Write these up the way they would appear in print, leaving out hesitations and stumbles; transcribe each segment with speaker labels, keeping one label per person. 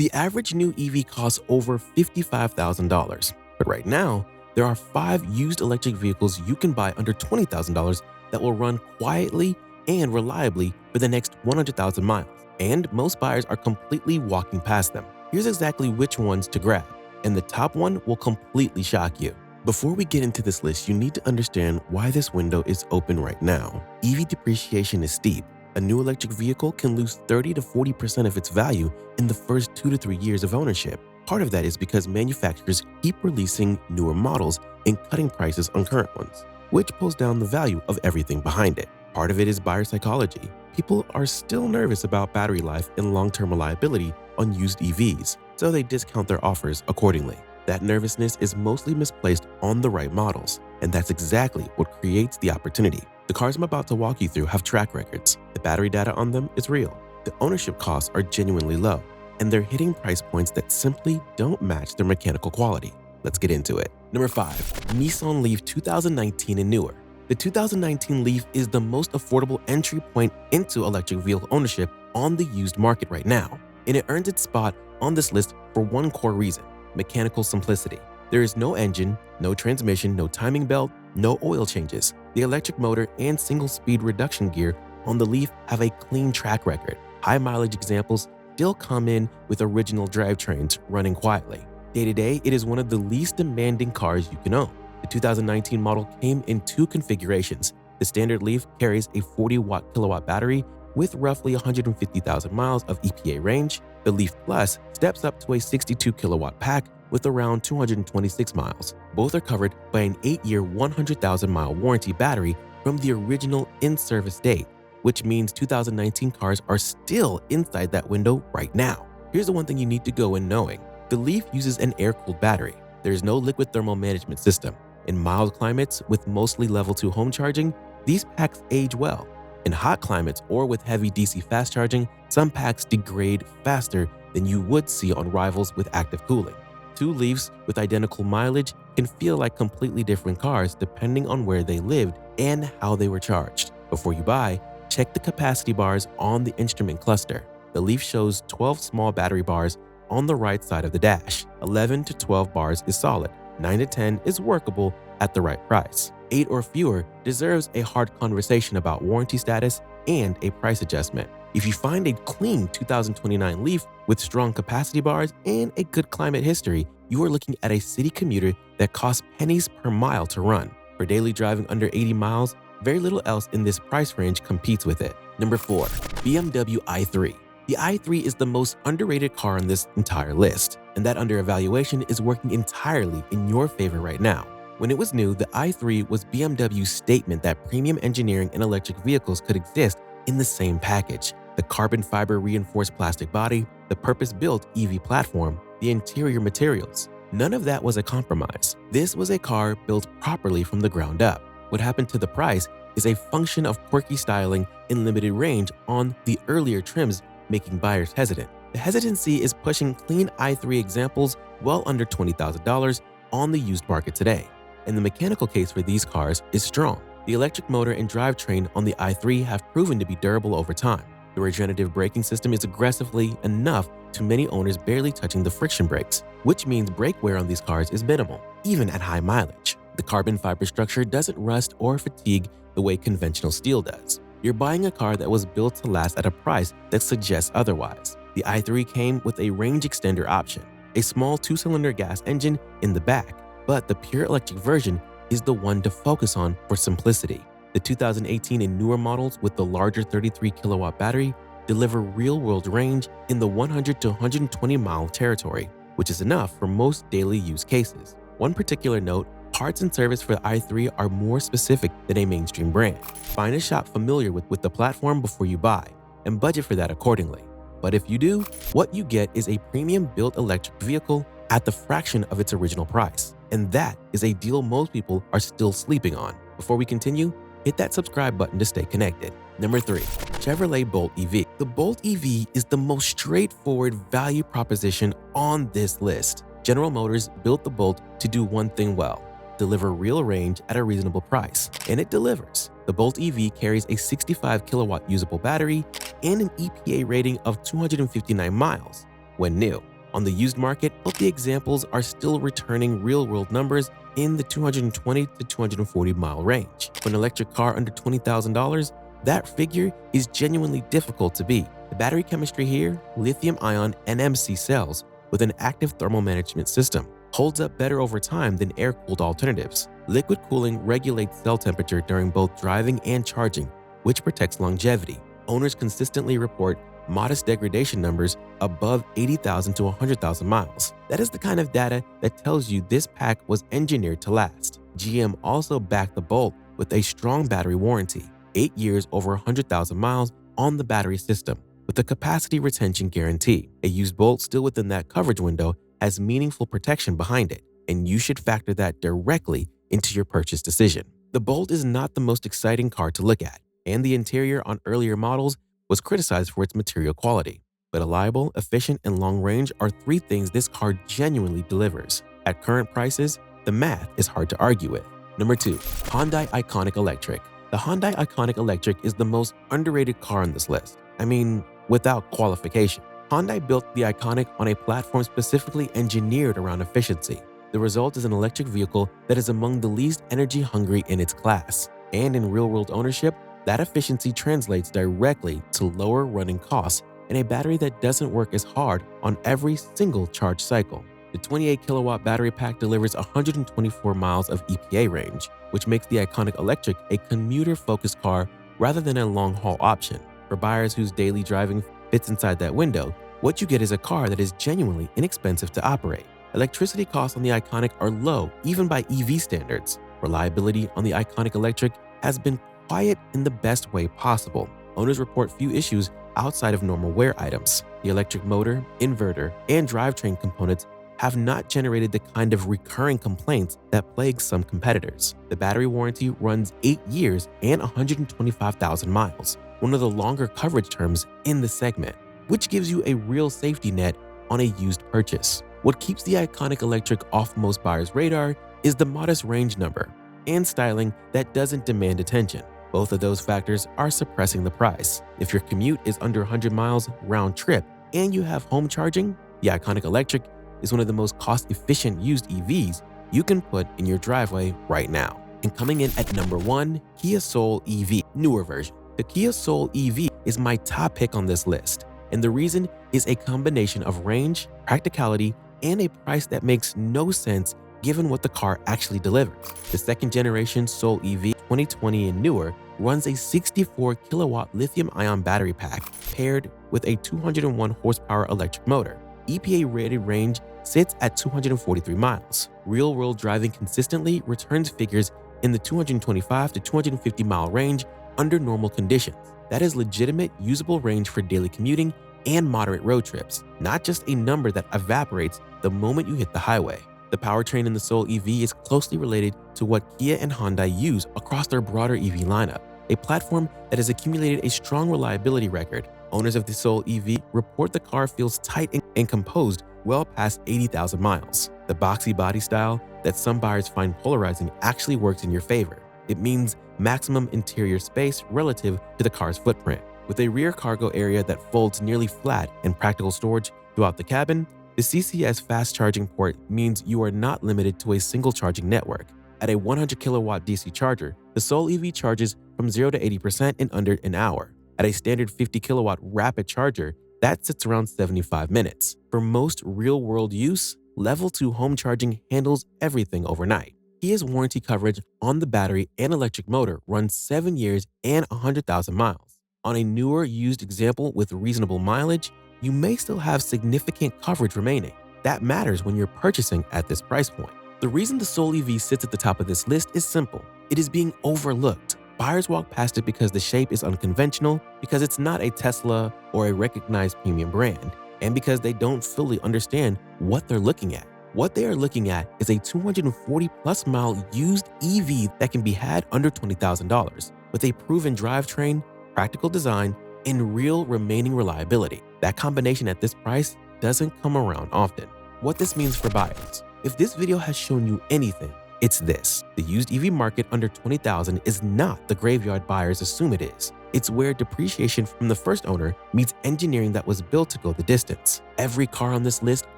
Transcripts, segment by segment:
Speaker 1: The average new EV costs over $55,000, but right now, there are 5 used electric vehicles you can buy under $20,000 that will run quietly and reliably for the next 100,000 miles, and most buyers are completely walking past them. Here's exactly which ones to grab, and the top one will completely shock you. Before we get into this list, you need to understand why this window is open right now. EV depreciation is steep. A new electric vehicle can lose 30 to 40% of its value in the first 2 to 3 years of ownership. Part of that is because manufacturers keep releasing newer models and cutting prices on current ones, which pulls down the value of everything behind it. Part of it is buyer psychology. People are still nervous about battery life and long-term reliability on used EVs, so they discount their offers accordingly. That nervousness is mostly misplaced on the right models, and that's exactly what creates the opportunity. The cars I'm about to walk you through have track records. The battery data on them is real. The ownership costs are genuinely low, and they're hitting price points that simply don't match their mechanical quality. Let's get into it. Number 5. Nissan Leaf 2019 and newer. The 2019 Leaf is the most affordable entry point into electric vehicle ownership on the used market right now, and it earns its spot on this list for one core reason: mechanical simplicity. There is no engine, no transmission, no timing belt, no oil changes. The electric motor and single-speed reduction gear on the Leaf have a clean track record. High-mileage examples still come in with original drivetrains running quietly. Day-to-day, it is one of the least demanding cars you can own. The 2019 model came in 2 configurations. The standard Leaf carries a 40-watt kilowatt battery with roughly 150,000 miles of EPA range. The Leaf Plus steps up to a 62 kilowatt pack with around 226 miles. Both are covered by an 8-year, 100,000-mile warranty battery from the original in-service date, which means 2019 cars are still inside that window right now. Here's the one thing you need to go in knowing. The Leaf uses an air-cooled battery. There is no liquid thermal management system. In mild climates with mostly level 2 home charging, these packs age well. In hot climates or with heavy DC fast charging, some packs degrade faster than you would see on rivals with active cooling. 2 Leafs with identical mileage can feel like completely different cars depending on where they lived and how they were charged. Before you buy, check the capacity bars on the instrument cluster. The Leaf shows 12 small battery bars on the right side of the dash. 11 to 12 bars is solid. 9 to 10 is workable at the right price. 8 or fewer deserves a hard conversation about warranty status and a price adjustment. If you find a clean 2029 Leaf with strong capacity bars and a good climate history, you are looking at a city commuter that costs pennies per mile to run. For daily driving under 80 miles, very little else in this price range competes with it. Number 4. BMW i3. The i3 is the most underrated car on this entire list, and that under-evaluation is working entirely in your favor right now. When it was new, the i3 was BMW's statement that premium engineering in electric vehicles could exist in the same package. The carbon fiber reinforced plastic body, the purpose-built EV platform, the interior materials. None of that was a compromise. This was a car built properly from the ground up. What happened to the price is a function of quirky styling and limited range on the earlier trims, making buyers hesitant. The hesitancy is pushing clean i3 examples well under $20,000 on the used market today. And the mechanical case for these cars is strong. The electric motor and drivetrain on the i3 have proven to be durable over time. The regenerative braking system is aggressively enough to many owners barely touching the friction brakes, which means brake wear on these cars is minimal, even at high mileage. The carbon fiber structure doesn't rust or fatigue the way conventional steel does. You're buying a car that was built to last at a price that suggests otherwise. The i3 came with a range extender option, a small 2-cylinder gas engine in the back, but the pure electric version is the one to focus on for simplicity. The 2018 and newer models with the larger 33 kilowatt battery deliver real-world range in the 100 to 120 mile territory, which is enough for most daily use cases. One particular note, parts and service for the i3 are more specific than a mainstream brand. Find a shop familiar with the platform before you buy, and budget for that accordingly. But if you do, what you get is a premium-built electric vehicle at the fraction of its original price. And that is a deal most people are still sleeping on. Before we continue, hit that subscribe button to stay connected. Number 3. Chevrolet Bolt EV. The Bolt EV is the most straightforward value proposition on this list. General Motors built the Bolt to do one thing well: deliver real range at a reasonable price, and it delivers. The Bolt EV carries a 65 kilowatt usable battery and an EPA rating of 259 miles when new. On the used market, both the examples are still returning real-world numbers in the 220 to 240 mile range. For an electric car under $20,000, that figure is genuinely difficult to beat. The battery chemistry here, lithium-ion NMC cells with an active thermal management system, holds up better over time than air-cooled alternatives. Liquid cooling regulates cell temperature during both driving and charging, which protects longevity. Owners consistently report modest degradation numbers above 80,000 to 100,000 miles. That is the kind of data that tells you this pack was engineered to last. GM also backed the Bolt with a strong battery warranty, 8 years over 100,000 miles on the battery system, with a capacity retention guarantee. A used Bolt still within that coverage window has meaningful protection behind it, and you should factor that directly into your purchase decision. The Bolt is not the most exciting car to look at, and the interior on earlier models was criticized for its material quality. But reliable, efficient, and long range are 3 things this car genuinely delivers. At current prices, the math is hard to argue with. Number 2. Hyundai Ioniq Electric. The Hyundai Ioniq Electric is the most underrated car on this list. I mean, without qualification. Hyundai built the Ioniq on a platform specifically engineered around efficiency. The result is an electric vehicle that is among the least energy hungry in its class. And in real-world ownership, that efficiency translates directly to lower running costs and a battery that doesn't work as hard on every single charge cycle. The 28 kilowatt battery pack delivers 124 miles of EPA range, which makes the Ioniq Electric a commuter-focused car rather than a long-haul option. For buyers whose daily driving fits inside that window, what you get is a car that is genuinely inexpensive to operate. Electricity costs on the Ioniq are low even by EV standards. Reliability on the Ioniq Electric has been quiet in the best way possible. Owners report few issues outside of normal wear items. The electric motor, inverter, and drivetrain components have not generated the kind of recurring complaints that plague some competitors. The battery warranty runs 8 years and 125,000 miles, one of the longer coverage terms in the segment, which gives you a real safety net on a used purchase. What keeps the Ioniq Electric off most buyers' radar is the modest range number and styling that doesn't demand attention. Both of those factors are suppressing the price. If your commute is under 100 miles round trip and you have home charging, the Ioniq Electric is one of the most cost-efficient used EVs you can put in your driveway right now. And coming in at number 1, Kia Soul EV, newer version. The Kia Soul EV is my top pick on this list, and the reason is a combination of range, practicality, and a price that makes no sense given what the car actually delivers. The second generation Soul EV 2020 and newer runs a 64 kilowatt lithium-ion battery pack paired with a 201 horsepower electric motor. EPA-rated range sits at 243 miles. Real-world driving consistently returns figures in the 225 to 250 mile range under normal conditions. That is legitimate, usable range for daily commuting and moderate road trips, not just a number that evaporates the moment you hit the highway. The powertrain in the Soul EV is closely related to what Kia and Hyundai use across their broader EV lineup, a platform that has accumulated a strong reliability record. Owners of the Soul EV report the car feels tight and composed well past 80,000 miles. The boxy body style that some buyers find polarizing actually works in your favor. It means maximum interior space relative to the car's footprint. With a rear cargo area that folds nearly flat and practical storage throughout the cabin, the CCS fast charging port means you are not limited to a single charging network. At a 100 kilowatt DC charger, the Soul EV charges from 0 to 80% in under an hour. At a standard 50 kilowatt rapid charger, that sits around 75 minutes. For most real-world use, Level 2 home charging handles everything overnight. Kia's warranty coverage on the battery and electric motor runs 7 years and 100,000 miles. On a newer used example with reasonable mileage, you may still have significant coverage remaining. That matters when you're purchasing at this price point. The reason the Soul EV sits at the top of this list is simple. It is being overlooked. Buyers walk past it because the shape is unconventional, because it's not a Tesla or a recognized premium brand, and because they don't fully understand what they're looking at. What they are looking at is a 240-plus mile used EV that can be had under $20,000, with a proven drivetrain, practical design, and real remaining reliability. That combination at this price doesn't come around often. What this means for buyers. If this video has shown you anything, it's this. The used EV market under $20,000 is not the graveyard buyers assume it is. It's where depreciation from the first owner meets engineering that was built to go the distance. Every car on this list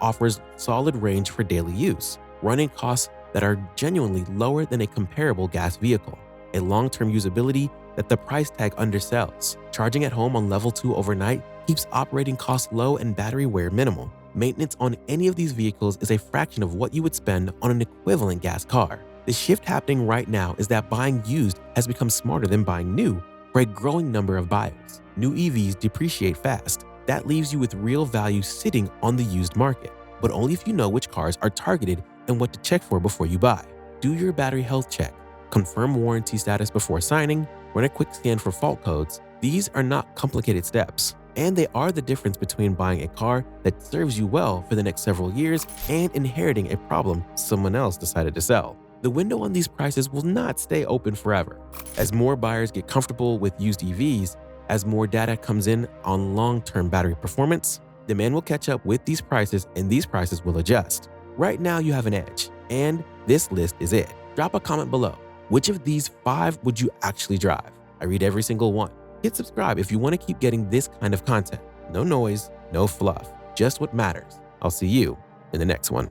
Speaker 1: offers solid range for daily use, running costs that are genuinely lower than a comparable gas vehicle, a long-term usability that the price tag undersells. Charging at home on level 2 overnight keeps operating costs low and battery wear minimal. Maintenance on any of these vehicles is a fraction of what you would spend on an equivalent gas car. The shift happening right now is that buying used has become smarter than buying new for a growing number of buyers. New EVs depreciate fast. That leaves you with real value sitting on the used market, but only if you know which cars are targeted and what to check for before you buy. Do your battery health check, confirm warranty status before signing, run a quick scan for fault codes. These are not complicated steps, and they are the difference between buying a car that serves you well for the next several years and inheriting a problem someone else decided to sell. The window on these prices will not stay open forever. As more buyers get comfortable with used EVs, as more data comes in on long-term battery performance, demand will catch up with these prices and these prices will adjust. Right now you have an edge, and this list is it. Drop a comment below. Which of these 5 would you actually drive? I read every single one. Hit subscribe if you want to keep getting this kind of content. No noise, no fluff, just what matters. I'll see you in the next one.